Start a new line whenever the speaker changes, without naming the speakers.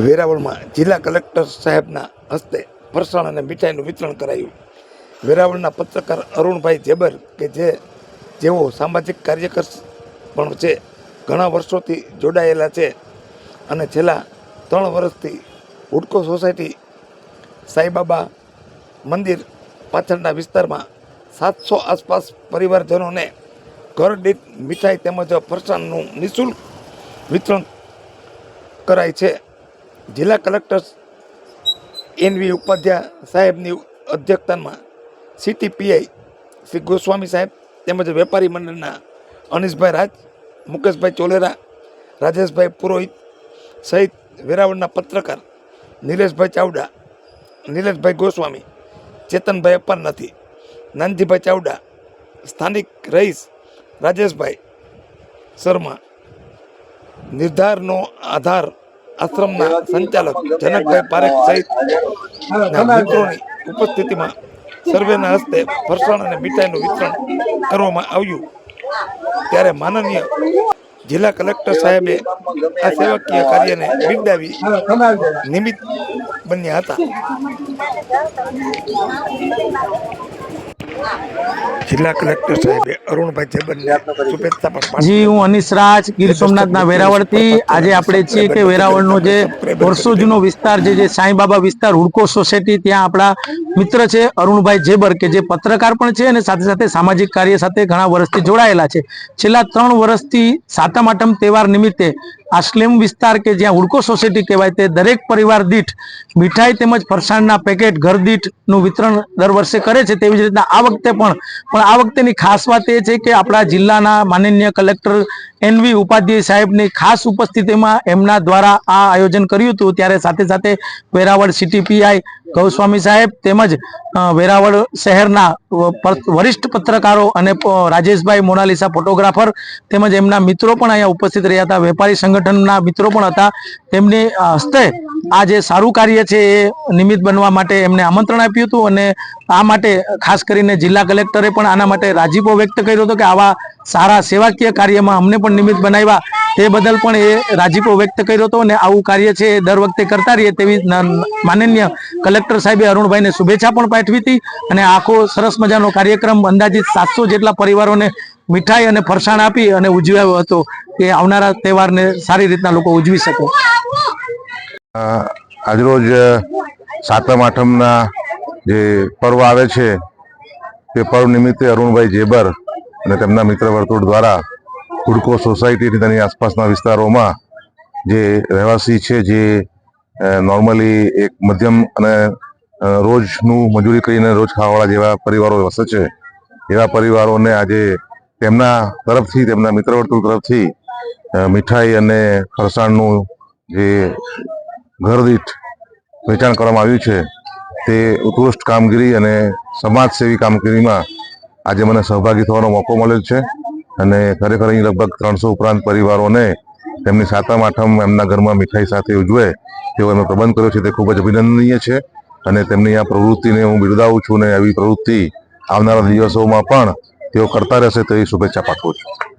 વેરાવળમાં જિલ્લા કલેક્ટર સાહેબના હસ્તે ફરસાણ અને મીઠાઈનું વિતરણ કરાયું. વેરાવળના પત્રકાર અરુણભાઈ જેબર કે જેઓ સામાજિક કાર્યકર પણ છે, ઘણા વર્ષોથી જોડાયેલા છે અને છેલ્લા 3 વર્ષથી હુડકો સોસાયટી સાંઈબાબા મંદિર પાછળના વિસ્તારમાં 700 આસપાસ પરિવારજનોને ઘર દીઠ મીઠાઈ તેમજ ફરસાણનું નિઃશુલ્ક વિતરણ કરાય છે. જિલ્લા કલેક્ટર એનવી ઉપાધ્યાય સાહેબની અધ્યક્ષતામાં સીટીપીઆઈ શ્રી ગોસ્વામી સાહેબ તેમજ વેપારી મંડળના અનિશભાઈ રાજ, મુકેશભાઈ ચોલેરા, રાજેશભાઈ પુરોહિત સહિત વેરાવળના પત્રકાર નિલેશભાઈ ચાવડા, નિલેશભાઈ ગોસ્વામી, ચેતનભાઈ અપારનાથી, નાનજીભાઈ ચાવડા, સ્થાનિક રહીશ રાજેશભાઈ શર્મા, નિર્ધારનો આધાર આશ્રમના સંચાલક જનકભાઈ પારેખ સહિતના મિત્રોની ઉપસ્થિતિમાં સર્વેના હસ્તે ફરસાણ અને મીઠાઈનું વિતરણ કરવામાં આવ્યું. ત્યારે માનનીય જિલ્લા કલેક્ટર સાહેબે આ સેવાકીય કાર્યને બિરદાવી નિમિત્ત બન્યા હતા. જિલ્લા કલેક્ટર સાહેબે અરુણભાઈ જેબરને શુભેચ્છા પણ
જી, હું અનિશ રાજ, ગીર સોમનાથના વેરાવળથી. આજે આપણે છીએ કે વેરાવળનો જે વર્ષો જૂનો વિસ્તાર જે સાંઈબાબા વિસ્તાર હુડકો સોસાયટી, ત્યાં આપણા મિત્ર છે અરુણભાઈ જેબર કે જે પત્રકાર પણ છે અને સાથે સાથે સામાજિક કાર્ય સાથે ઘણા વર્ષથી જોડાયેલા છે. છેલ્લા 3 વર્ષથી સાતમ આઠમ તહેવાર નિમિત્તે આ સ્લેમ વિસ્તાર કે જ્યાં હુડકો સોસાયટી કહેવાય તે દરેક પરિવાર દીઠ મીઠાઈ તેમજ ફરસાણના પેકેટ ઘર દીઠનું વિતરણ દર વર્ષે કરે છે. તેવી જ રીતના આ વખતે પણ આ વખતેની ખાસ વાત એ છે કે આપણા જિલ્લાના માનનીય કલેક્ટર એનવી ઉપાધ્યાય સાહેબની ખાસ ઉપસ્થિતિમાં એમના દ્વારા આ આયોજન કર્યું હતું. ત્યારે સાથે સાથે વેરાવળ સીટીપીઆઈ ગૌસ્વામી સાહેબ તેમજ વેરાવળ શહેરના વરિષ્ઠ પત્રકારો અને રાજેશભાઈ મોનાલિસા ફોટોગ્રાફર તેમજ એમના મિત્રો પણ અહીંયા ઉપસ્થિત રહ્યા હતા. વેપારી સંગઠનના મિત્રો પણ હતા. તેમની હસ્તે આ જે સારું કાર્ય છે એ નિમિત્ત બનવા માટે એમને આમંત્રણ આપ્યું હતું અને આ માટે ખાસ કરીને જિલ્લા કલેક્ટરે પણ આના માટે રાજીપો વ્યક્ત કર્યો હતો કે આવા સારા સેવાકીય કાર્યમાં અમને પણ નિમિત્ત બનાવ્યા, તે બદલ પણ એ રાજીપો વ્યક્ત કર્યો હતો. અને આવું કાર્ય છે એ દર વખતે કરતા રહીએ તેવી માનનીય કલેક્ટર સાહેબે અરુણભાઈને શુભેચ્છા પણ પાઠવી હતી. અને આખો સરસ મજાનો કાર્યક્રમ અંદાજિત 700 જેટલા પરિવારોને મીઠાઈ અને ફરસાણ આપી અને ઉજવ્યો હતો કે આવનારા તહેવારને સારી રીતના લોકો ઉજવી શકે.
આજરોજ સાતમ આઠમના જે પર્વ આવે છે તે પર્વ નિમિત્તે અરુણભાઈ જેબર અને તેમના મિત્ર વર્તુળ દ્વારા હુડકો સોસાયટી અને તેની આસપાસના વિસ્તારોમાં જે રહેવાસી છે, જે નોર્મલી એક મધ્યમ અને રોજનું મજૂરી કરીને રોજ ખાવાવાળા જેવા પરિવારો વસે છે, એવા પરિવારોને આજે તેમના તરફથી, તેમના મિત્ર વર્તુળ તરફથી મીઠાઈ અને ફરસાણનું જે ઘર દીઠ વેચાણ કરવામાં આવ્યું છે તે ઉત્કૃષ્ટ કામગીરી અને સમાજસેવી કામગીરીમાં આજે મને સહભાગી થવાનો મોકો મળ્યો છે. અને ખરેખર અહીં લગભગ 300 ઉપરાંત પરિવારોને તેમની સાતમ આઠમ એમના ઘરમાં મીઠાઈ સાથે ઉજવે તેવો એમનો પ્રબંધ કર્યો છે. તે ખૂબ જ અભિનંદનીય છે અને તેમની આ પ્રવૃત્તિને હું બિરદાવું છું અને આવી પ્રવૃત્તિ આવનારા દિવસોમાં પણ તેઓ કરતા રહેશે તેવી શુભેચ્છા પાઠવું છું.